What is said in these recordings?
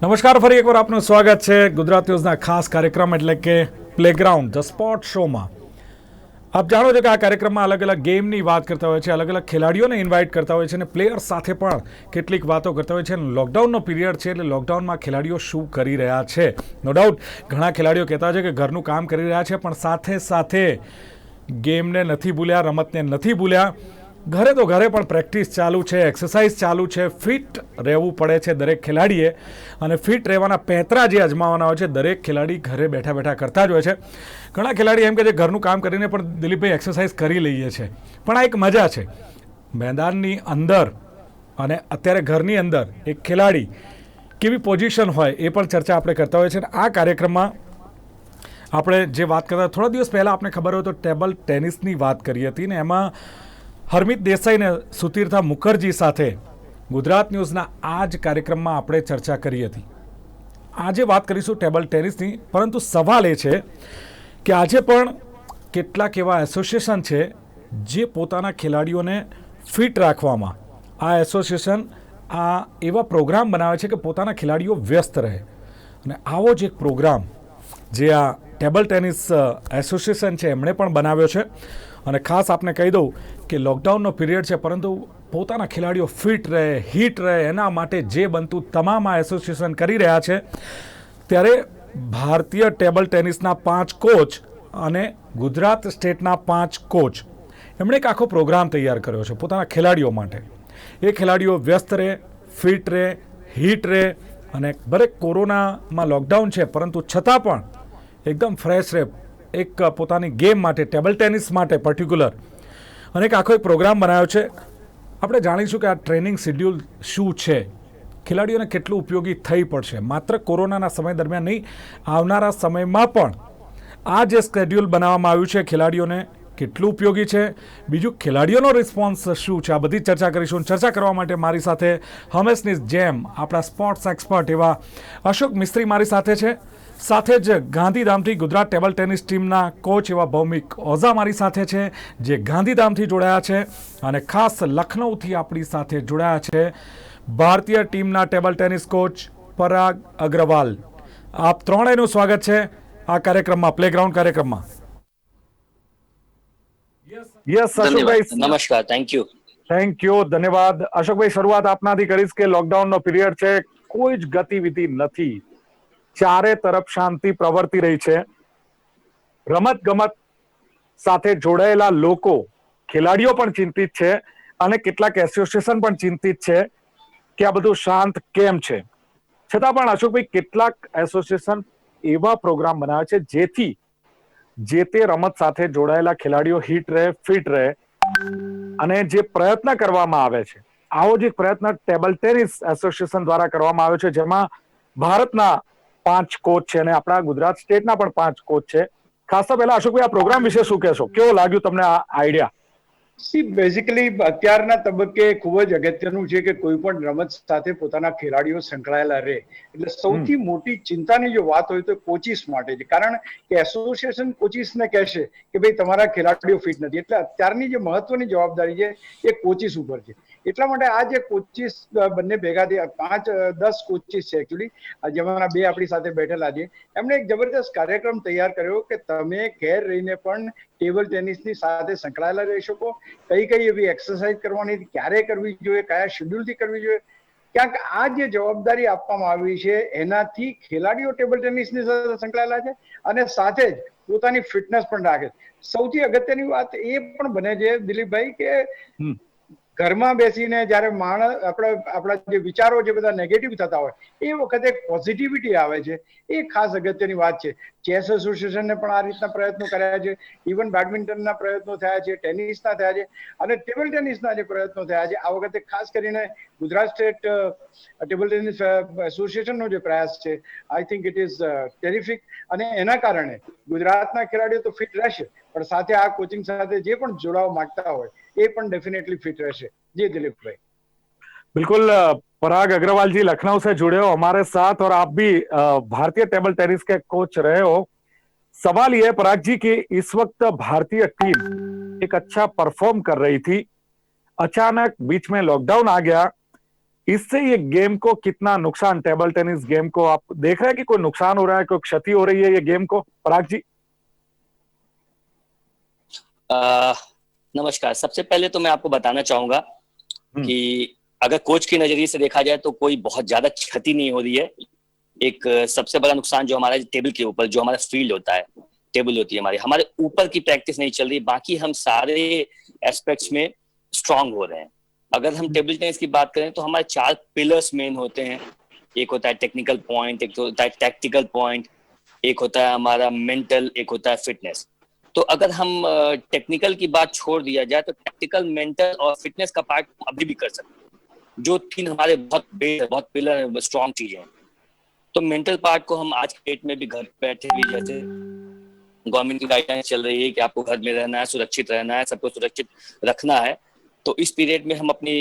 નમસ્કાર, ફરી એકવાર આપનું સ્વાગત છે ગુજરાત ન્યૂઝના ખાસ કાર્યક્રમ એટલે કે પ્લેગ્રાઉન્ડ ધ સ્પોર્ટ શોમાં. આપ જાણો છો કે આ કાર્યક્રમમાં અલગ અલગ ગેમની વાત કરતા હોય છે, અલગ અલગ ખેલાડીઓને ઇન્વાઇટ કરતા હોય છે અને પ્લેયર્સ સાથે પણ કેટલીક વાતો કરતા હોય છે. લોકડાઉનનો પીરિયડ છે એટલે લોકડાઉનમાં ખેલાડીઓ શું કરી રહ્યા છે. નો ડાઉટ ઘણા ખેલાડીઓ કહેતા છે કે ઘરનું કામ કરી રહ્યા છે, પણ સાથે સાથે ગેમને નથી ભૂલ્યા, રમતને નથી ભૂલ્યા. ઘરે તો ઘરે પણ પ્રેક્ટિસ ચાલુ છે, એક્સરસાઇઝ ચાલુ છે. ફિટ રહેવું પડે છે દરેક ખેલાડીએ, અને ફિટ રહેવાના પેંતરા જે અજમાવાના હોય છે દરેક ખેલાડી ઘરે બેઠા બેઠા કરતા જ હોય છે. ઘણા ખેલાડી એમ કે છે ઘરનું કામ કરીને પણ દિલીપભાઈ એક્સરસાઇઝ કરી લઈએ છે, પણ આ એક મજા છે મેદાનની અંદર. અને અત્યારે ઘરની અંદર એક ખેલાડી કેવી પોઝિશન હોય એ પણ ચર્ચા આપણે કરતા હોઈએ છીએ. આ કાર્યક્રમમાં આપણે જે વાત કરતા થોડા દિવસ પહેલાં આપણે ખબર હોય તો ટેબલ ટેનિસની વાત કરી હતી ને એમાં હરમિત દેસાઈ અને સુતીર્થા મુખર્જી સાથે ગુજરાત ન્યૂઝના આ જ કાર્યક્રમમાં આપણે ચર્ચા કરી હતી. આજે વાત કરીશું ટેબલ ટેનિસની, પરંતુ સવાલ એ છે કે આજે પણ કેટલાક એવા એસોસિએશન છે જે પોતાના ખેલાડીઓને ફિટ રાખવામાં આ એસોસિએશન આ એવા પ્રોગ્રામ બનાવે છે કે પોતાના ખેલાડીઓ વ્યસ્ત રહે. અને આવો જ એક પ્રોગ્રામ જે આ ટેબલ ટેનિસ એસોસિએશન છે એમણે પણ બનાવ્યો છે. અને ખાસ આપને કહી દઉં કે લોકડાઉનનો પીરિયડ છે, પરંતુ પોતાના ખેલાડીઓ ફિટ રહે, હિટ રહે, એના માટે જે બનતું તમામ આ એસોસિએશન કરી રહ્યા છે. ત્યારે ભારતીય ટેબલ ટેનિસના 5 કોચ અને ગુજરાત સ્ટેટના 5 કોચ એમણે એક આખો પ્રોગ્રામ તૈયાર કર્યો છે પોતાના ખેલાડીઓ માટે. એ ખેલાડીઓ વ્યસ્ત રહે, ફિટ રહે, હિટ રહે, અને દરેક કોરોનામાં લોકડાઉન છે પરંતુ છતાં પણ એકદમ ફ્રેશ રહે એક પોતાની ગેમ માટે, ટેબલ ટેનિસ માટે પર્ટિક્યુલર. અને એક આખો એક પ્રોગ્રામ બનાવ્યો છે. આપણે જાણીશું કે આ ટ્રેનિંગ શેડ્યુલ શું છે, ખેલાડીઓને કેટલું ઉપયોગી થઈ પડશે, માત્ર કોરોનાના સમય દરમિયાન નહીં, આવનારા સમયમાં પણ આ જે શેડ્યુલ બનાવવામાં આવ્યું છે ખેલાડીઓને કેટલું ઉપયોગી છે. બીજું ખેલાડીઓનો રિસ્પોન્સ શું છે, આ બધી ચર્ચા કરીશું. ચર્ચા કરવા માટે મારી સાથે હંમેશની જેમ આપણા સ્પોર્ટ્સ એક્સપર્ટ એવા અશોક મિસ્ત્રી મારી સાથે છે. સાથે જ ગાંધીધામથી ગુજરાત ટેબલ ટેનિસ ટીમના કોચ એવા ભૌમિક ઓઝા મારી સાથે છે, જે ગાંધીધામથી જોડાયા છે. અને ખાસ લખનૌથી આપણી સાથે જોડાયા છે ભારતીય ટીમના ટેબલ ટેનિસ કોચ પરાગ અગ્રવાલ. આપ ત્રણેયનું સ્વાગત છે આ કાર્યક્રમમાં, પ્લેગ્રાઉન્ડ કાર્યક્રમમાં. યસ અશોકભાઈ, નમસ્કાર. થેન્ક યુ, ધન્યવાદ. અશોકભાઈ, શરૂઆત આપનાથી કરીશ કે લોકડાઉનનો પીરિયડ છે, કોઈ જ ગતિવિધિ નથી, ચારે તરફ શાંતિ પ્રવર્તી રહી છે. રમત ગમત સાથે જોડાયેલા લોકો, ખેલાડીઓ પણ ચિંતિત છે અને કેટલાક એસોસિએશન પણ ચિંતિત છે કે આ બધું શાંત કેમ છે. છતાં પણ અશોકભાઈ, કેટલાક એસોસિએશન એવા પ્રોગ્રામ બનાવે છે જેથી જે તે રમત સાથે જોડાયેલા ખેલાડીઓ હિટ રહે, ફિટ રહે. અને જે પ્રયત્ન કરવામાં આવે છે, આવો જ એક પ્રયત્ન ટેબલ ટેનિસ એસોસિએશન દ્વારા કરવામાં આવ્યો છે, જેમાં ભારતના 5 કોચ છે અને આપણા ગુજરાત સ્ટેટના પણ 5 કોચ છે. ખાસ તો પહેલા અશોકભાઈ, આ પ્રોગ્રામ વિશે શું કહેશો, કેવો લાગ્યું તમને આ આઈડિયા? બેઝિકલી અત્યારના તબક્કે ખૂબ જ અગત્યનું છે કે કોઈ પણ રમત સાથે પોતાના ખેલાડીઓ સંકળાયેલા રહે. એટલે સૌથી મોટી ચિંતાની જો વાત હોય તો કોચિસ માટે છે, કારણ કે એસોસિએશન કોચિસને કહેશે કે ભાઈ તમારા ખેલાડીઓ ફિટ નથી. એટલે અત્યારની જે મહત્વની જવાબદારી છે એ કોચિસ ઉપર છે. એટલા માટે આ જે કોચિસ બંને ભેગા થયા, 10 કોચિસ છે એકચ્યુઅલી, જેમાંના 2 આપણી સાથે બેઠેલા છે, એમણે એક જબરદસ્ત કાર્યક્રમ તૈયાર કર્યો કે તમે ઘેર રહીને પણ ટેબલ ટેનિસની સાથે સંકળાયેલા રહી શકો. કઈ કઈ એવી એક્સરસાઇઝ કરવાની, ક્યારે કરવી જોઈએ, કયા શેડ્યુલથી કરવી જોઈએ. ક્યાંક આ જે જવાબદારી આપવામાં આવી છે એનાથી ખેલાડીઓ ટેબલ ટેનિસની સાથે સંકળાયેલા છે અને સાથે જ પોતાની ફિટનેસ પણ રાખે. સૌથી અગત્યની વાત એ પણ બને છે દિલીપભાઈ કે ઘરમાં બેસીને જયારે માણસ આપણા જે વિચારો જે બધા નેગેટિવ થતા હોય એ વખતે પોઝિટિવિટી આવે છે, એ ખાસ અગત્યની વાત છે. ચેસ એસોસિએશનને પણ આ રીતના પ્રયત્નો કર્યા છે, ઇવન બેડમિન્ટનના પ્રયત્નો થયા છે, ટેનિસના થયા છે અને ટેબલ ટેનિસના જે પ્રયત્નો થયા છે. આ વખતે ખાસ કરીને ગુજરાત સ્ટેટ ટેબલ ટેનિસ એસોસિએશનનો જે પ્રયાસ છે, I think it is terrific. અને એના કારણે ગુજરાતના ખેલાડીઓ તો ફિટ રહેશે, પણ સાથે આ કોચિંગ સાથે જે પણ જોડાવા માંગતા હોય એ પણ डेफिनेटली फिट रहશે. जी दिलीप भाई, बिल्कुल. पराग अग्रवाल जी लखनऊ से जुड़े हो हमारे साथ, और आप भी भारतीय टेबल टेनिस के कोच रहे हो. सवाल यह है पराग जी कि इस वक्त भारतीय टीम एक अच्छा परफॉर्म कर रही थी, अचानक बीच में लॉकडाउन आ गया. इससे ये गेम को कितना नुकसान, टेबल टेनिस गेम को आप देख रहे हैं कि कोई नुकसान हो रहा है, कोई क्षति हो रही है ये गेम को, पराग जी? नमस्कार। सबसे पहले तो मैं आपको बताना चाहूंगा कि अगर कोच के नजरिए से देखा जाए तो कोई बहुत ज्यादा क्षति नहीं हो रही है। एक सबसे बड़ा नुकसान जो हमारा टेबल के ऊपर, जो हमारा फील्ड होता है, टेबल होती है हमारे ऊपर की प्रैक्टिस नहीं चल रही, बाकी हम सारे एस्पेक्ट्स में स्ट्रांग हो रहे हैं। अगर हम टेबल टेनिस की बात करें तो हमारे 4 पिलर्स मेन होते हैं। एक होता है टेक्निकल पॉइंट, एक होता है टैक्टिकल पॉइंट, एक होता है हमारा मेंटल, एक होता है फिटनेस। तो अगर हम टेक्निकल की बात छोड़ दिया जाए तो टैक्टिकल, मेंटल और फिटनेस का पार्ट अभी भी कर सकते हैं, जो 3 हमारे बहुत पिलर स्ट्रॉन्ग चीजें हैं। तो मेंटल पार्ट को हम आज के डेट में भी घर बैठे भी, जैसे गवर्नमेंट की गाइडलाइंस चल रही है कि आपको घर में रहना है, सुरक्षित रहना है, सबको सुरक्षित रखना है, तो इस पीरियड में हम अपनी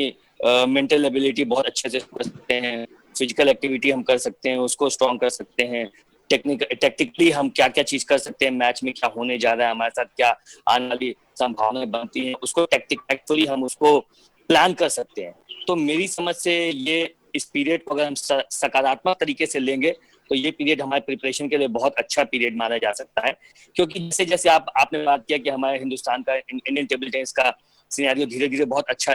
मेंटल एबिलिटी बहुत अच्छे से कर सकते हैं। फिजिकल एक्टिविटी हम कर सकते हैं, उसको स्ट्रॉन्ग कर सकते हैं। टेक्निकली हम क्या क्या चीज कर सकते हैं, मैच में क्या होने जा रहा है, हमारे साथ क्या आने वाली संभावनाएं बनती हैं, उसको टैक्टिकली हम उसको प्लान कर सकते हैं। तो मेरी समझ से ये इस पीरियड को अगर हम सकारात्मक तरीके से लेंगे तो ये पीरियड हमारे प्रिपरेशन के लिए बहुत अच्छा पीरियड माना जा सकता है। क्योंकि जैसे जैसे आपने बात किया कि हमारे हिंदुस्तान का, इंडियन टेबल टेनिस का सिनेरियो धीरे धीरे बहुत अच्छा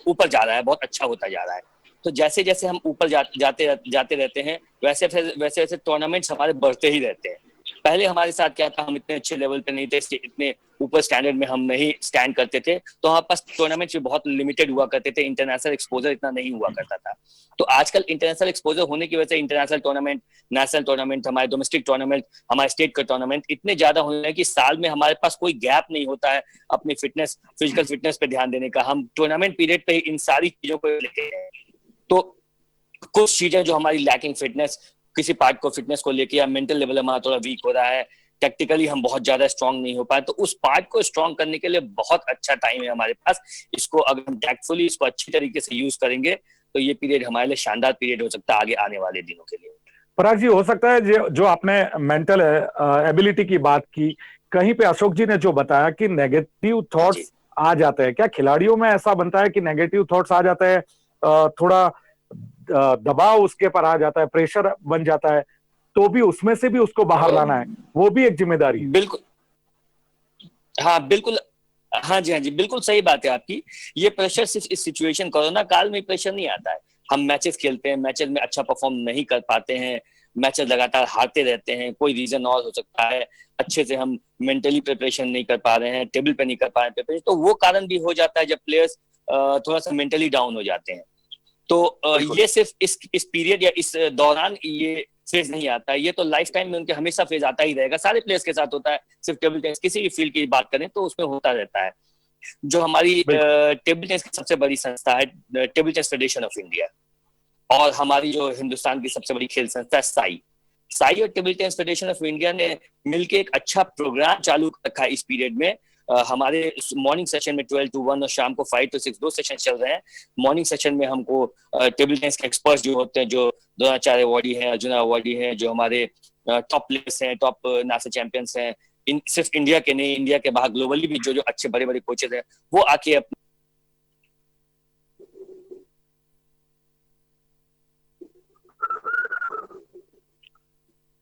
ऊपर जा रहा है, बहुत अच्छा होता जा रहा है। तो जैसे जैसे हम ऊपर जाते रहते हैं, वैसे वैसे टूर्नामेंट्स हमारे बढ़ते ही रहते हैं। पहले हमारे साथ क्या था, हम इतने अच्छे लेवल पे नहीं थे, इतने ऊपर स्टैंडर्ड में हम नहीं स्टैंड करते थे, तो हमारे पास टूर्नामेंट्स भी बहुत लिमिटेड हुआ करते थे, इंटरनेशनल एक्सपोजर इतना नहीं हुआ करता था। तो आजकल इंटरनेशनल एक्सपोजर होने की वजह से इंटरनेशनल टूर्नामेंट, नेशनल टूर्नामेंट, हमारे डोमेस्टिक टूर्नामेंट, हमारे स्टेट का टूर्नामेंट इतने ज्यादा होने लगे कि साल में हमारे पास कोई गैप नहीं होता है अपनी फिजिकल फिटनेस पे ध्यान देने का। हम टूर्नामेंट पीरियड पे इन सारी चीजों को लेते हैं। तो कुछ चीजें जो हमारी लैकिंग फिटनेस, किसी पार्ट को फिटनेस को लेके, या मेंटल लेवल हमारा थोड़ा वीक हो रहा है, टेक्निकली हम बहुत ज्यादा स्ट्रांग नहीं हो पाए, तो उस पार्ट को स्ट्रांग करने के लिए बहुत अच्छा टाइम है हमारे पास। इसको अगर हम टैक्टफुली, इसको अच्छी तरीके से यूज करेंगे तो ये पीरियड हमारे लिए शानदार पीरियड हो सकता है आगे आने वाले दिनों के लिए। पराग जी, हो सकता है जो आपने मेंटल एबिलिटी की बात की, कहीं पे अशोक जी ने जो बताया कि नेगेटिव थॉट्स आ जाते हैं, क्या खिलाड़ियों में ऐसा बनता है कि नेगेटिव थॉट्स आ जाते हैं, थोड़ा दबाव उसके पर आ जाता है, प्रेशर बन जाता है, तो भी उसमें से भी उसको बाहर लाना है, वो भी एक जिम्मेदारी है? बिल्कुल, हाँ बिल्कुल, हाँ जी, हाँ जी, बिल्कुल सही बात है आपकी। ये प्रेशर सिर्फ इस सिचुएशन, कोरोना काल में प्रेशर नहीं आता है। हम मैचेस खेलते हैं, मैचेस में अच्छा परफॉर्म नहीं कर पाते हैं, मैचेस लगातार हारते रहते हैं, कोई रीजन और हो सकता है, अच्छे से हम मेंटली प्रिपरेशन नहीं कर पा रहे हैं, टेबल पे नहीं कर पा रहे हैं, तो वो कारण भी हो जाता है जब प्लेयर्स थोड़ा सा मेंटली डाउन हो जाते हैं। तो ये सिर्फ इस पीरियड या इस दौरान ये फेज नहीं आता है, ये तो लाइफ टाइम में उनके हमेशा फेज आता ही रहेगा। सारे प्लेयर्स के साथ होता है, सिर्फ टेबल टेनिस, किसी भी फील्ड की बात करें तो उसमें होता रहता है। जो हमारी टेबल टेनिस की सबसे बड़ी संस्था है, table tennis federation of India, और हमारी जो हिंदुस्तान की सबसे बड़ी खेल संस्था है साई और table tennis federation of India ने मिलकर एक अच्छा प्रोग्राम चालू रखा है इस पीरियड में। हमारे मॉर्निंग सेशन में 12 to 1 और शाम को 5 to 6 2 सेशन चल रहे हैं। मॉर्निंग सेशन में हमको टेबल टेनिस के एक्सपर्ट्स जो होते हैं, जो द्रोणाचार्य अवार्डी हैं, अर्जुन अवार्डी हैं, जो हमारे टॉप प्लेयर्स हैं, टॉप नेशनल चैंपियंस हैं, सिर्फ इंडिया के नहीं, इंडिया के बाहर ग्लोबली भी जो अच्छे बड़े बड़े कोचेज हैं, वो आके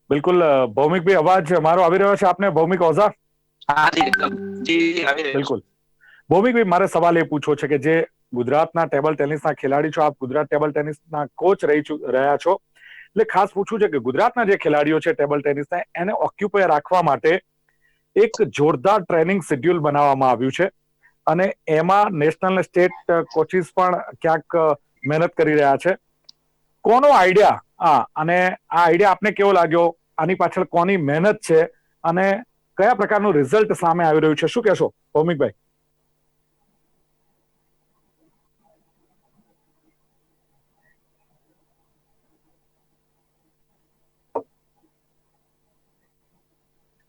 बिल्कुल। भौमिक भी अवाज मारो આવી રહ્યો છે આપને? ભૌમિક ઓઝા? હા જી આવી રહ્યો છે। બિલકુલ। ભૌમિક ભાઈ, મારે સવાલ એ પૂછવો છે કે જે ગુજરાતના ટેબલ ટેનિસના ખેલાડી છો, આપ ગુજરાત ટેબલ ટેનિસના કોચ રહ્યા છો, એટલે ખાસ પૂછવું છે કે ગુજરાતના જે ખેલાડીઓ છે ટેબલ ટેનિસના, એને ઓક્યુપાય રાખવા માટે એક જોરદાર ટ્રેનિંગ શેડ્યુલ બનાવવામાં આવ્યું છે, અને એમાં નેશનલ ને સ્ટેટ કોચિસ પણ ક્યાંક મહેનત કરી રહ્યા છે. કોનો આઈડિયા અને આ આઈડિયા આપને કેવો લાગ્યો? આની પાછળ કોની મહેનત છે અને કયા પ્રકારનું રિઝલ્ટ સામે આવી રહ્યું છે? શું કહેશો ભૌમિકભાઈ?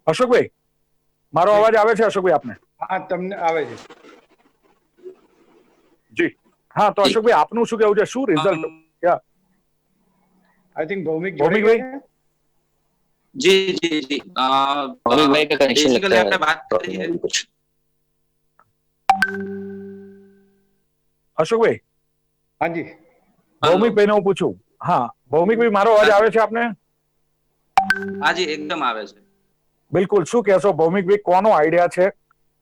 અશોકભાઈ, મારો અવાજ આવે છે અશોકભાઈ આપને? હા, તમને આવે છે જી. હા, તો અશોકભાઈ આપનું શું કહેવું છે? શું રિઝલ્ટ? आई थिंक भौमिक ભૌમિકભાઈ? जी जी जी भाई का कनेक्शन बेसिकली लगता आपने है बात करी है कुछ। અશોકભાઈ? हाँ जी, ભૌમિકભાઈને હું પૂછું. હા ભૌમિકભાઈ, મારો અવાજ આવે છે આપને? હાજી એકદમ આવે છે. બિલકુલ. શું કહેશો ભૌમિકભાઈ, કોનો આઈડિયા છે,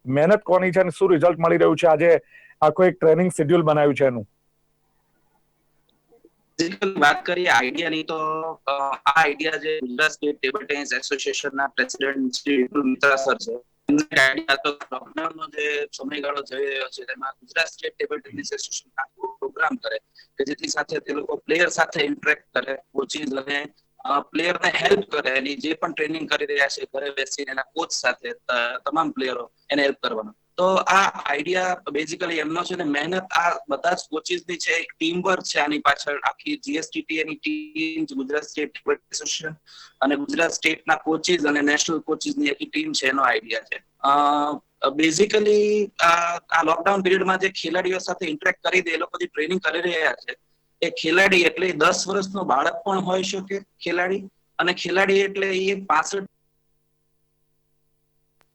મહેનત કોની છે અને શું રિઝલ્ટ મળી રહ્યું છે આજે આખું એક ટ્રેનિંગ શેડ્યુલ બનાવ્યું છે એનું? વાત કરીએ આઈડિયાની તો આ આઈડિયા જે ગુજરાત સ્ટેટ ટેબલ ટેનિસ એસોસિએશનના પ્રેસિડેન્ટ શ્રી વિપુલ મિત્રા સર છે, એમને આઈડિયા હતો. લોકડાઉનનો જે સમયગાળો જઈ રહ્યો છે તેમાં Gujarat state table tennis association programme કરે કે જેથી સાથે તે લોકો પ્લેયર સાથે ઇન્ટરેક્ટ કરે, કોચિંગ અને પ્લેયરને હેલ્પ કરે. એની જે પણ ટ્રેનિંગ કરી રહ્યા છે ઘરે બેસીને એના કોચ સાથે તમામ પ્લેયરો એને હેલ્પ કરવાનો. તો આ આઈડિયા બેઝિકલી એમનો છે ને મહેનત આ બધા જ કોચિસની છે, એક ટીમ વર્ક છે આની પાછળ. આખી જીએસટીટી એની team, Gujarat state table association અને ગુજરાત સ્ટેટના કોચિસ અને નેશનલ કોચિસની આખી ટીમ છે, એનો આઈડિયા છે. બેઝિકલી આ લોકડાઉન પીરિયડમાં જે ખેલાડીઓ સાથે ઇન્ટરેક્ટ કરી દે, એ લોકો જે ટ્રેનિંગ કરી રહ્યા છે એ ખેલાડી એટલે 10 વર્ષનો બાળક પણ હોઈ શકે ખેલાડી, અને ખેલાડી એટલે એ 65.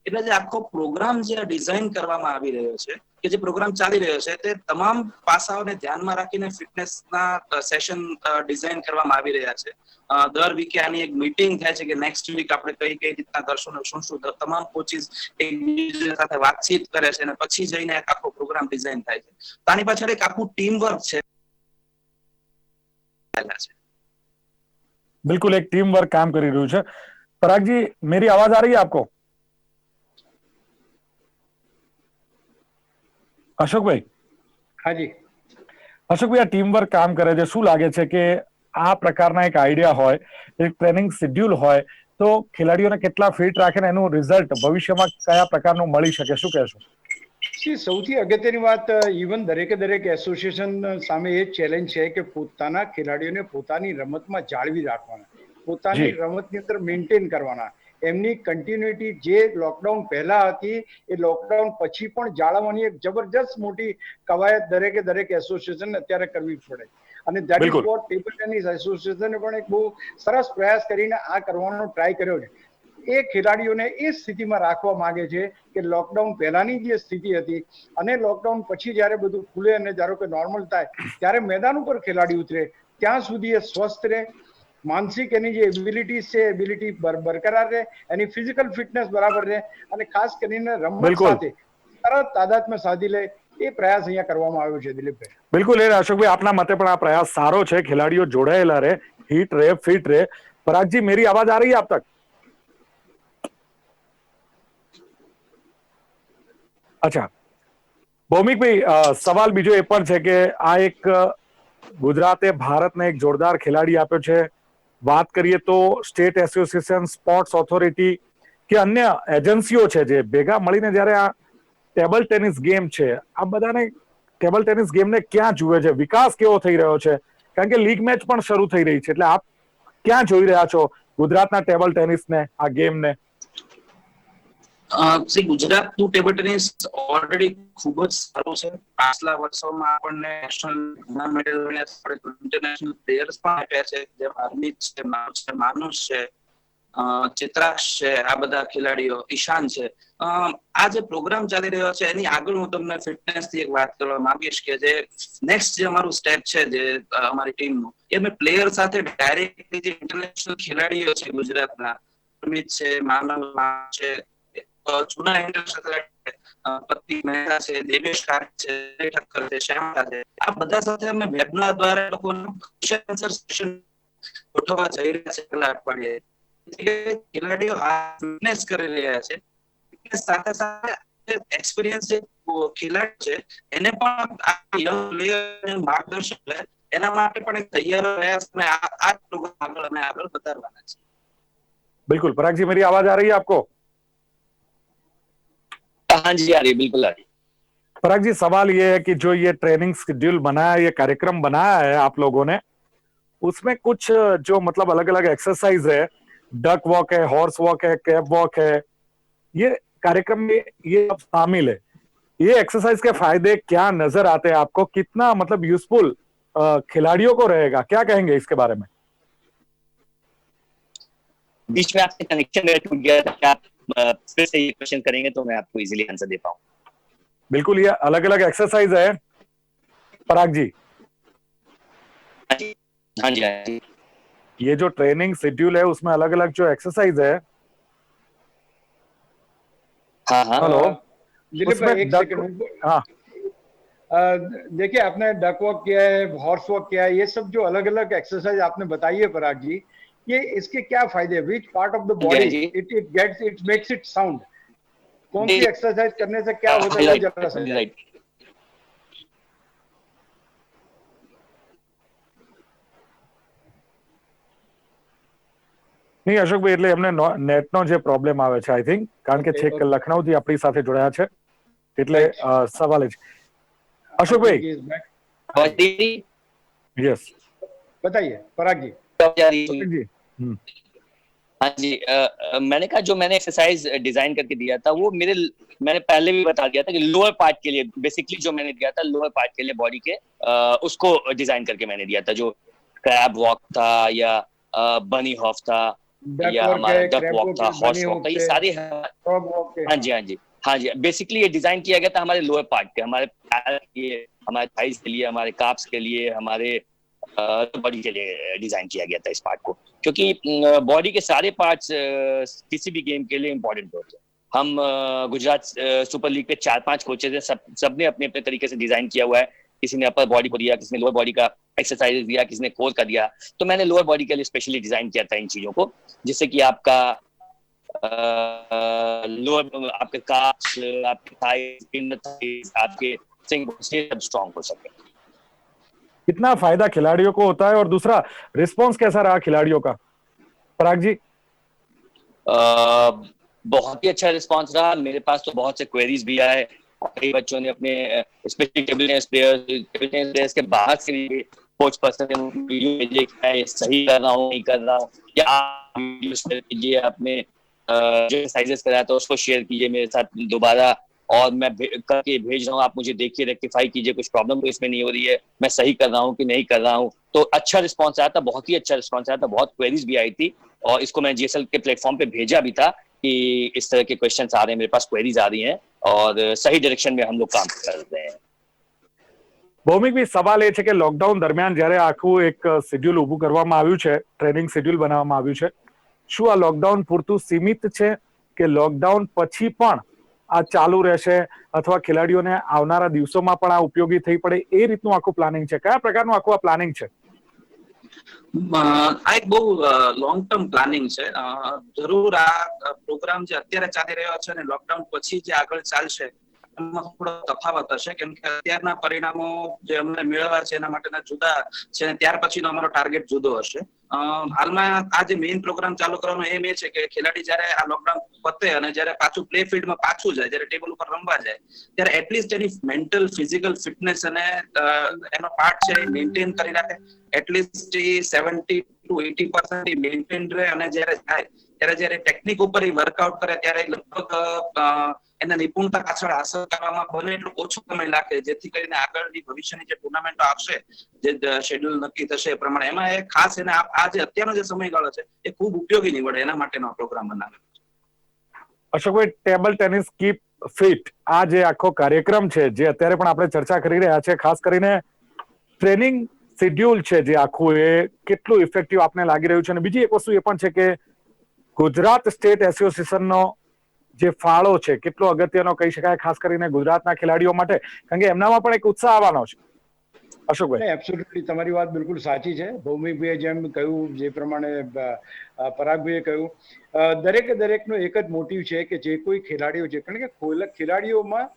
એટલે જે આખો પ્રોગ્રામ જે ડિઝાઇન કરવામાં આવી રહ્યો છે, કે જે પ્રોગ્રામ ચાલી રહ્યો છે, તે તમામ પાસાઓને ધ્યાનમાં રાખીને ફિટનેસના સેશન ડિઝાઇન કરવામાં આવી રહ્યા છે. દર વીકે આની એક મીટિંગ થાય છે કે નેક્સ્ટ વીક આપણે કઈ રીતના કરશું ને શું તમામ કોચિસ એકબીજા સાથે વાતચીત કરે છે અને પછી જઈને એક આખો પ્રોગ્રામ ડિઝાઇન થાય છે. તો આની પાછળ એક આખું ટીમ વર્ક છે. बिल्कुल एक टीम वर्क काम કરી રહ્યું છે. પરાગજી, मेरी आवाज आ रही है आपको? અશોકભાઈ? હાજી અશોકભાઈ, આ ટીમ વર્ક કામ કરે છે, શું લાગે છે કે આ પ્રકારના એક આઈડિયા હોય, એક ટ્રેનિંગ શેડ્યુલ હોય તો ખેલાડીઓને કેટલા ફિટ રાખે ને એનું રિઝલ્ટ ભવિષ્યમાં કયા પ્રકારનું મળી શકે, શું કહેશો? સૌથી અગત્યની વાત, ઇવન દરેક એસોસિએશન સામે એ ચેલેન્જ છે કે પોતાના ખેલાડીઓને પોતાની રમતમાં જાળવી રાખવાના, પોતાની રમતની અંદર મેન્ટેન કરવાના. એમની કન્ટિન્યુટી જે લોકડાઉન પહેલા હતી એ લોકડાઉન પછી પણ જાળવવાની એક જબરજસ્ત મોટી કવાયત દરેક એસોસિએશન અત્યારે કરવી પડે. અને that is what table tennis એસોસિએશને પણ એક બહુ સરસ પ્રયાસ કરીને આ કરવાનો ટ્રાય કર્યો છે. એ ખેલાડીઓને એ સ્થિતિમાં રાખવા માંગે છે કે લોકડાઉન પહેલાની જે સ્થિતિ હતી અને લોકડાઉન પછી જ્યારે બધું ખુલે અને ધારો કે નોર્મલ થાય ત્યારે મેદાન ઉપર ખેલાડી ઉતરે ત્યાં સુધી એ સ્વસ્થ રહે, માનસિક એની જે એબિલિટીઝ છે એબિલિટી બરકરાર રહે, એની ફિઝિકલ ફિટનેસ બરાબર રહે અને ખાસ કરીને રમત સાથે તરત તાદાત્મ્ય સાધી લે, એ પ્રયાસ અહીંયા કરવામાં આવ્યો છે. દિલીપભાઈ, બિલકુલ. એ અશોકભાઈ, આપના મતે પણ આ પ્રયાસ સારો છે, ખેલાડીઓ જોડાયેલા રહે, હિટ રહે, ફિટ રહે. પરાગજી, मेरी आवाज आ रही है आप तक? અચ્છા ભૌમિકભાઈ, સવાલ બીજો એ પણ છે કે આ એક ગુજરાતે ભારતને એક જોરદાર ખેલાડી આપ્યો છે. વાત કરીએ તો સ્ટેટ એસોસિએશન, સ્પોર્ટ્સ ઓથોરિટી કે અન્ય એજન્સીઓ છે જે ભેગા મળીને જ્યારે આ ટેબલ ટેનિસ ગેમ છે, આ બધાને ટેબલ ટેનિસ ગેમને ક્યાં જુએ છે, વિકાસ કેવો થઈ રહ્યો છે? કારણ કે લીગ મેચ પણ શરૂ થઈ રહી છે, એટલે આપ ક્યાં જોઈ રહ્યા છો ગુજરાતના ટેબલ ટેનિસને, આ ગેમને? ગુજરાતનું ટેબલ ટેનિસ ઓલરેડી ખૂબ જ સારું છે. પાછલા વર્ષોમાં આપણને નેશનલ ઘણા મેડલ ઇન્ટરનેશનલ પ્લેયર્સ પણ આપ્યા છે, જેમ હરમીત છે, માનુષ છે, ચિત્રાક્ષ છે, આ બધા ખેલાડીઓ, ઈશાન છે. આ જે પ્રોગ્રામ ચાલી રહ્યો છે એની આગળ હું તમને ફિટનેસ થી એક વાત કરવા માંગીશ કે જે નેક્સ્ટ જે અમારું સ્ટેપ છે જે અમારી ટીમનું, એ અમે પ્લેયર સાથે ડાયરેક્ટલી જે ઇન્ટરનેશનલ ખેલાડીઓ છે ગુજરાતના, હરમીત છે, માનવ છે, જૂના ઇન્ટરનેશનલ પતિ મહેતા છે, દેવેશ કાક છે, ઠક્કર છે, શ્યામલા છે, આ બધા સાથે અમે વેબિનાર દ્વારા લોકોનું સેશન ગોઠવવા જઈ રહ્યા છે પેલા અઠવાડિયે. ખેલાડીઓ આ ફિટનેસ કરી રહ્યા છે, સાથે સાથે એક્સપિરિયન્સ જે ખેલાડી છે એને પણ આ યંગ પ્લેયર માર્ગદર્શન લે, એના માટે પણ એક તૈયાર પ્રયાસ અમે આ પ્રોગ્રામ આગળ વધારવાના છે. बिल्कुल. पराग जी, मेरी आवाज आ रही है आपको? हाँ जी, आ रही है, बिल्कुल आ रही है. पराग जी, सवाल ये है कि जो ये ट्रेनिंग शेड्यूल बनाया, ये कार्यक्रम बनाया है आप लोगों ने, उसमें कुछ जो मतलब अलग अलग एक्सरसाइज है, डक वॉक है, हॉर्स वॉक है, कैप वॉक है, ये कार्यक्रम में ये सब शामिल है. ये एक्सरसाइज के फायदे क्या नजर आते हैं आपको? कितना मतलब यूजफुल खिलाड़ियों को रहेगा, क्या कहेंगे इसके बारे में? बीच में आपसे कनेक्शन टूट गया था, क्या आप फिर से ये क्वेश्चन करेंगे तो मैं आपको इजीली आंसर दे पाऊं? बिल्कुल. ये अलग अलग एक्सरसाइज है पराग जी. हाँ जी, हाँ जी। ये जो ट्रेनिंग शेड्यूल है उसमें अलग अलग जो एक्सरसाइज है, हाँ, हाँ। हेलो, दिलीप उसमें भाई एक डक, सेकंड। हाँ देखिए, आपने डक वॉक किया है, हॉर्स वॉक किया है, ये सब जो अलग अलग एक्सरसाइज आपने बताई है पराग जी, ये इसके क्या फायदे हैं? विच पार्ट ऑफ द हाँ जी, हाँ बॉडी जी। It gets it makes it sound? कौन सी दे- एक्सरसाइज करने से क्या होता है वो राइट, जरा समझाइए। राइट। નહીં અશોકભાઈ, એટલે એમને નેટનો જે પ્રોબ્લેમ આવે છે આઈ થિંક, કારણ કે ઓકે છેક ઓકે લખનૌથી આપણી સાથે જોડાયા છે, એટલે રાइट। સવાલ જ I think Ashokbhai, he is back. हाँ और जी, दीदी बताइए पराग जी। कब जा रही है? जी, हाँ जी, मैंने कहा जो मैंने एक्सरसाइज डिजाइन करके दिया था वो मैंने पहले भी बता दिया था कि लोअर पार्ट के लिए बेसिकली जो मैंने दिया था लोअर पार्ट के लिए बॉडी के उसको डिजाइन करके मैंने दिया था, जो क्रैब वॉक था या बनी हॉफ था डक या वर्क हमारा है, डक क्रैप वॉक वॉक था, है, बनी हॉर्स वॉक था, हुक ये है, सारे फ्रॉग वॉक है। हाँ हाँ जी, हाँ जी, हाँ जी। बेसिकली ये डिजाइन किया गया था हमारे लोअर पार्ट के, हमारे पैर के लिए, हमारे थाइस के लिए, हमारे काप्स के लिए, हमारे बॉडी के लिए डिजाइन किया गया था इस पार्ट को, क्योंकि बॉडी के सारे पार्ट्स किसी भी गेम के लिए इंपॉर्टेंट होते हैं। हम गुजरात सुपर लीग के 4-5 कोचेज हैं, सबने अपने अपने तरीके से डिजाइन किया हुआ है। किसी ने अपर बॉडी को दिया, किसी ने लोअर बॉडी का एक्सरसाइज दिया, किसी ने कोर का दिया। तो मैंने लोअर बॉडी के लिए स्पेशली डिजाइन किया था इन चीजों को, जिससे कि आपका लोअर, आपके काप्स, आपके थाइस, इनर थाइस, आपके सिंग सब स्ट्रांग हो सके। कितना फायदा खिलाड़ियों को होता है, और दूसरा रिस्पॉन्स कैसा रहा खिलाड़ियों का, पराग जी? बहुत ही अच्छा रिस्पांस रहा। मेरे पास तो बहुत से क्वेरीज भी आए, कई बच्चों ने अपने स्पेशली टेबल टेनिस प्लेयर्स के बाहर से भी कोच पर्सन ने वीडियो भेजे कि मैं सही कर रहा हूँ, नहीं कर रहा हूँ, या आप वीडियो शेयर कीजिए, आपने जो एक्सरसाइजेस कराया था उसको शेयर कीजिए मेरे साथ दोबारा, और मैं करके भेज रहा हूँ, आप मुझे देखिए, रेक्टिफाई कीजिए, कुछ प्रॉब्लम तो इसमें नहीं हो रही है, मैं सही कर रहा हूँ कि नहीं कर रहा हूँ। तो अच्छा रिस्पॉन्स आया था, बहुत ही अच्छा रिस्पॉन्स आया था, बहुत क्वेरीज भी आई थी, और इसको मैं जीएसएल के प्लेटफॉर्म पे भेजा भी था कि इस तरह के क्वेश्चंस आ रहे हैं, मेरे पास क्वेरीज आ रही हैं, और सही डायरेक्शन में हम लोग काम कर रहे हैं। ભૌમિકભાઈ, સવાલ એ છે કે લોકડાઉન દરમિયાન જ્યારે આખું એક શેડ્યુલ ઊભું કરવામાં આવ્યું છે, ટ્રેનિંગ શેડ્યુલ બનાવવામાં આવ્યું છે, શું આ લોકડાઉન પૂરતું સીમિત છે કે લોકડાઉન પછી પણ આ ચાલુ રહેશે, અથવા ખેલાડીઓને આવનારા દિવસોમાં પણ આ ઉપયોગી થઈ પડે એ રીતનું આખું પ્લાનિંગ છે? કયા પ્રકારનું આખું આ પ્લાનિંગ છે? આ એક બહુ લોંગ ટર્મ પ્લાનિંગ છે. જરૂર આ પ્રોગ્રામ જે અત્યારે ચાલી રહ્યો છે અને લોકડાઉન પછી જે આગળ ચાલશે એમાં થોડો તફાવત હશે, કેમ કે અત્યારના પરિણામો જે અમને મેળવવા છે એના માટેના જુદા છે, અને ત્યાર પછીનો અમારો ટાર્ગેટ જુદો હશે. હાલમાં આ જે મેઇન પ્રોગ્રામ ચાલુ કરવાનો એમ એ છે કે ખેલાડી જયારે આ લોકડાઉન પતે અને જયારે પાછું પ્લે ફિલ્ડમાં પાછું જાય, જયારે ટેબલ ઉપર રમવા જાય, ત્યારે એટલીસ્ટ એની મેન્ટલ ફિઝિકલ ફિટનેસ અને એનો પાર્ટ છે એ મેન્ટેન કરી રાખે. એટલીસ્ટ 70 to 80% મેન્ટેન રહે, અને જયારે જાય ત્યારે જયારે ટેકનિક ઉપર વર્કઆઉટ કરે ત્યારે લગભગ એના નિપુણતા પાછળ હાંસલ કરવામાં બને એટલું ઓછો સમય લાગે, જેથી કરીને આગળની ભવિષ્યની જે ટુર્નામેન્ટો આવશે, જે શેડ્યુલ નક્કી થશે એ પ્રમાણે એમાં એ ખાસ એને આ જે અત્યારનો જે સમયગાળો છે એ ખૂબ ઉપયોગી નીવડે એના માટેનો પ્રોગ્રામ બનાવેલો છે. અશોકભાઈ, ટેબલ ટેનિસ કીપ ફિટ આ જે આખો કાર્યક્રમ છે, જે અત્યારે પણ આપણે ચર્ચા કરી રહ્યા છે, ખાસ કરીને ટ્રેનિંગ શેડ્યુલ છે જે આખું, એ કેટલું ઇફેક્ટિવ આપને લાગી રહ્યું છે? અને બીજી એક વસ્તુ એ પણ છે કે ગુજરાત સ્ટેટ એસોસિએશનનો જે ફાળો છે કેટલો અગત્યનો કહી શકાય, ખાસ કરીને ગુજરાતના ખેલાડીઓ માટે, કારણ કે એમનામાં પણ એક ઉત્સાહ આવવાનો છે? અશોકભાઈ. એબ્સોલ્યુટલી તમારી વાત બિલકુલ સાચી છે. ભૌમિકભાઈએ જેમ કહ્યું, જે પ્રમાણે પરાગભાઈએ કહ્યું, દરેકનો એક જ મોટિવ છે કે જે કોઈ ખેલાડીઓ છે, કારણ કે ખેલાડીઓમાં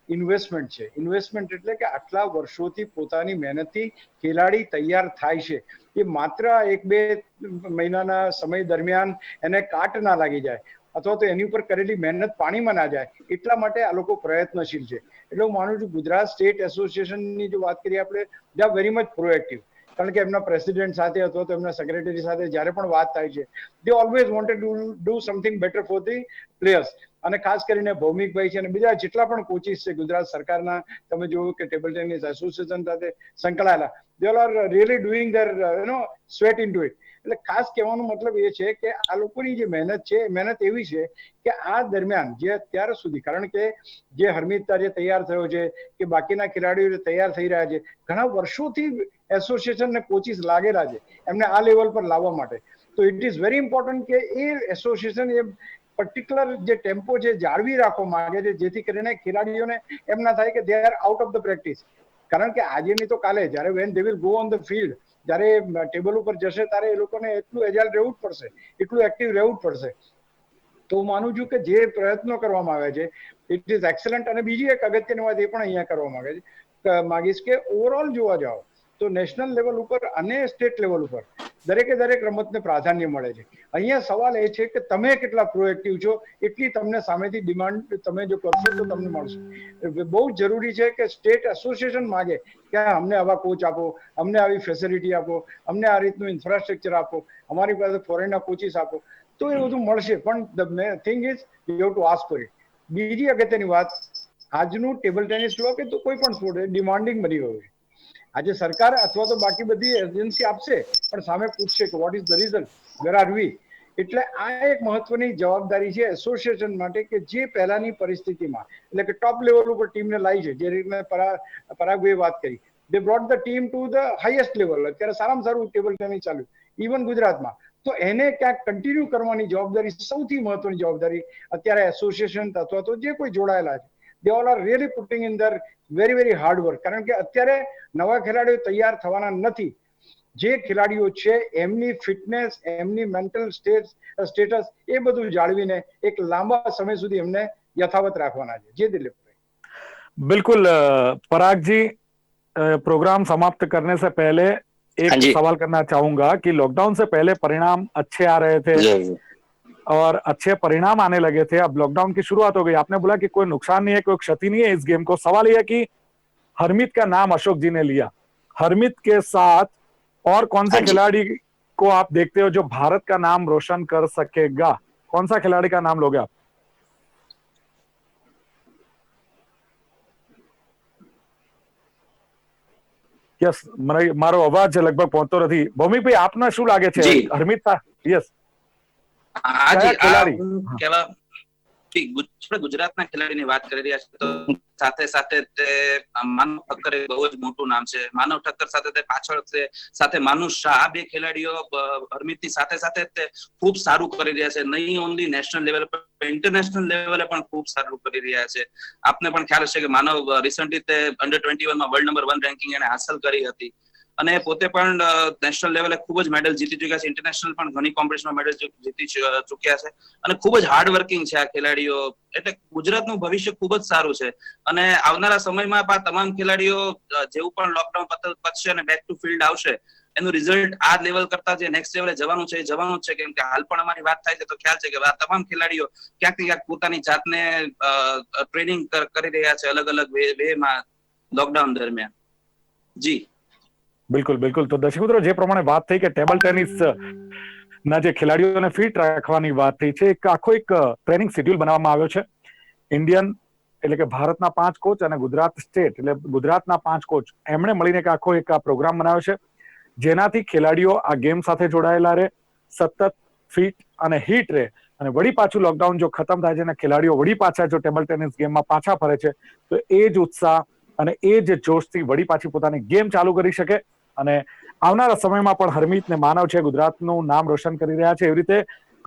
ઇન્વેસ્ટમેન્ટ છે. ઇન્વેસ્ટમેન્ટ એટલે કે આટલા વર્ષોથી પોતાની મહેનતથી ખેલાડી તૈયાર થાય છે, એ માત્ર 1-2 મહિનાના સમય દરમિયાન એને કાટ ના લાગી જાય, અથવા તો એની ઉપર કરેલી મહેનત પાણીમાં ના જાય, એટલા માટે આ લોકો પ્રયત્નશીલ છે. એટલે હું માનું છું ગુજરાત સ્ટેટ એસોસિએશનની જો વાત કરીએ આપણે, they are very much proactive. કારણ કે એમના પ્રેસિડેન્ટ સાથે અથવા તો એમના સેક્રેટરી સાથે જ્યારે પણ વાત થાય છે, they always wanted to do something better for the players. અને ખાસ કરીને ભૌમિકભાઈ છે અને બીજા જેટલા પણ કોચિસ છે ગુજરાત સરકારના, તમે જોયું કે ટેબલ ટેનિસ એસોસિએશન સાથે સંકળાયેલા, they all are really doing their sweat into it. એટલે ખાસ કહેવાનો મતલબ એ છે કે આ લોકોની જે મહેનત છે, મહેનત એવી છે કે આ દરમિયાન જે અત્યાર સુધી, કારણ કે જે હરમિત જે તૈયાર થયો છે કે બાકીના ખેલાડીઓ તૈયાર થઈ રહ્યા છે, ઘણા વર્ષોથી એસોસિએશન ને કોચિસ લાગેલા છે એમને આ લેવલ પર લાવવા માટે. તો ઇટ ઇઝ વેરી ઇમ્પોર્ટન્ટ કે એ એસોસિએશન એ પર્ટિક્યુલર જે ટેમ્પો છે જાળવી રાખવા માંગે છે, જેથી કરીને ખેલાડીઓને એમ ના થાય કે they are out of the practice. કારણ કે આજે નહીં તો કાલે જ્યારે when they will go on the field, જ્યારે ટેબલ ઉપર જશે ત્યારે એ લોકોને એટલું એજાઇલ રહેવું જ પડશે, એટલું એક્ટિવ રહેવું જ પડશે. તો હું માનું છું કે જે પ્રયત્નો કરવામાં આવે છે ઇટ ઇઝ એક્સલન્ટ. અને બીજી એક અગત્યની વાત એ પણ અહીંયા કરવા માંગીશ કે ઓવરઓલ જોવા જાઓ તો નેશનલ લેવલ ઉપર અને સ્ટેટ લેવલ ઉપર દરેક રમતને પ્રાધાન્ય મળે છે. અહીંયા સવાલ એ છે કે તમે કેટલા પ્રોએક્ટિવ છો, એટલી તમને સામેથી ડિમાન્ડ તમે જો કરશો તો તમને મળશે. બહુ જરૂરી છે કે સ્ટેટ એસોસિએશન માગે કે અમને આવા કોચ આપો, અમને આવી ફેસિલિટી આપો, અમને આ રીતનું ઇન્ફ્રાસ્ટ્રક્ચર આપો, અમારી પાસે ફોરેનના કોચિસ આપો, તો એ બધું મળશે. પણ the thing is you have to ask for it. બીજી અગત્યની વાત, આજનું ટેબલ ટેનિસ લો કે તો કોઈ પણ સ્પોર્ટ ડિમાન્ડિંગ બની ગયું છે. આજે સરકાર અથવા તો બાકી બધી એજન્સી આપશે પણ સામે પૂછશે કે what is the result, where are we. એટલે આ એક મહત્વની જવાબદારી છે એસોસિએશન માટે કે જે પહેલાની પરિસ્થિતિમાં એટલે કે ટોપ લેવલ ઉપર ટીમને લાવી છે, જે રીતે પરાગભાઈએ વાત કરી, they brought the team to the highest level. અત્યારે સારામાં સારું ટેબલ ટેનિસ ચાલ્યું ઇવન ગુજરાતમાં. તો એને ક્યાંક કન્ટિન્યુ કરવાની જવાબદારી, સૌથી મહત્વની જવાબદારી અત્યારે એસોસિએશન અથવા તો જે કોઈ જોડાયેલા છે, they all are really putting in their very hard work. કારણ કે અત્યારે નવા ખેલાડીઓ તૈયાર થવાના નથી. જે ખેલાડીઓ છે એમની ફિટનેસ, એમની મેન્ટલ સ્ટેટસ એ બધું જાળવીને એક લાંબા સમય સુધી એમને યથાવત રાખવાના છે. જે દિલીપભાઈ. बिल्कुल पराग जी, प्रोग्राम समाप्त करने से पहले एक सवाल करना चाहूंगा कि लॉकडाउन से पहले परिणाम अच्छे आ रहे थे और अच्छे परिणाम आने लगे थे, अब लॉकडाउन की शुरुआत हो गई. आपने बोला कि कोई नुकसान नहीं है, कोई क्षति नहीं है इस गेम को. सवाल यह है कि हरमीत का नाम अशोक जी ने लिया, हरमीत के साथ और कौन से खिलाड़ी को आप देखते हो जो भारत का नाम रोशन कर सकेगा? कौन सा खिलाड़ी का नाम लोगे आप? યસ, મારો અવાજ લગભગ પહોંચતો નથી. ભૌમિકભાઈ, આપને શું લાગે છે? હરમીત, યસ, ગુજરાતના ખેલાડીની વાત કરી રહ્યા છે તો સાથે સાથે તે માનવ ઠક્કર બહુ જ મોટું નામ છે. માનવ ઠક્કર સાથે તે પાછળ છે, સાથે માનુષ શાહ. આ બે ખેલાડીઓ હરમીતની સાથે સાથે તે ખૂબ સારું કરી રહ્યા છે. નહીં ઓનલી નેશનલ લેવલ પર, ઇન્ટરનેશનલ લેવલે પણ ખૂબ સારું કરી રહ્યા છે. આપને પણ ખ્યાલ હશે કે માનવ રિસન્ટલી તે અંડર-21 માં વર્લ્ડ નંબર 1 રેન્કિંગ એને હાંસલ કરી હતી અને પોતે પણ નેશનલ લેવલે ખૂબ જ મેડલ જીતી ચુક્યા છે. ઇન્ટરનેશનલ પણ ઘણી કોમ્પિટિશનમાં મેડલ જીતી ચુક્યા છે અને ખૂબ જ હાર્ડ વર્કિંગ છે આ ખેલાડીઓ. એટલે ગુજરાતનું ભવિષ્ય ખૂબ જ સારું છે અને આવનારા સમયમાં આ તમામ ખેલાડીઓ જેવું પણ લોકડાઉન પતશે અને બેક ટુ ફિલ્ડ આવશે, એનું રિઝલ્ટ આ લેવલ કરતા જે નેક્સ્ટ લેવલે જવાનું છે એ જવાનું જ છે. કેમ કે હાલ પણ અમારી વાત થાય છે તો ખ્યાલ છે કે આ તમામ ખેલાડીઓ ક્યાંક ને ક્યાંક પોતાની જાતને ટ્રેનિંગ કરી રહ્યા છે અલગ અલગ વેમાં લોકડાઉન દરમિયાન. જી બિલકુલ બિલકુલ. તો દર્શક મિત્રો, જે પ્રમાણે વાત થઈ કે ટેબલ ટેનિસ ના જે ખેલાડીઓને ફિટ રાખવાની વાત થઈ છે, એક આખો એક ટ્રેનિંગ શેડ્યુલ બનાવવામાં આવ્યો છે. ઇન્ડિયન એટલે કે ભારતના 5 કોચ અને ગુજરાત સ્ટેટ એટલે ગુજરાતના 5 કોચ, એમણે મળીને એક આખો એક પ્રોગ્રામ બનાવ્યો છે, જેનાથી ખેલાડીઓ આ ગેમ સાથે જોડાયેલા રહે, સતત ફિટ અને હિટ રહે અને વળી પાછું લોકડાઉન જો ખતમ થાય છે અને ખેલાડીઓ વળી પાછા જો ટેબલ ટેનિસ ગેમમાં પાછા ફરે છે તો એ જ ઉત્સાહ અને એ જ જોશથી વળી પાછી પોતાની ગેમ ચાલુ કરી શકે અને આવનારા સમયમાં પણ હરમીત ને માનવ છે ગુજરાતનું નામ રોશન કરી રહ્યા છે, એવી રીતે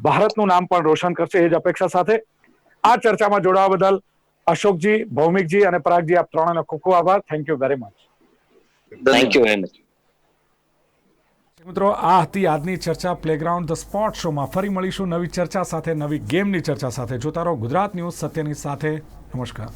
ભારતનું નામ પણ રોશન કરશે એ જ અપેક્ષા સાથે આ ચર્ચામાં જોડાવા બદલ અશોકજી, ભૌમિકજી અને પરાગજી, આપ ત્રણેયનો ખૂબ ખૂબ આભાર. Thank you very much. Thank you very much. મિત્રો, આ હતી આજની ચર્ચા પ્લેગ્રાઉન્ડ ધ સ્પોર્ટ શોમાં. ફરી મળીશું નવી ચર્ચા સાથે, નવી ગેમની ચર્ચા સાથે. જોતા રહો ગુજરાત ન્યૂઝ, સત્યની સાથે. નમસ્કાર.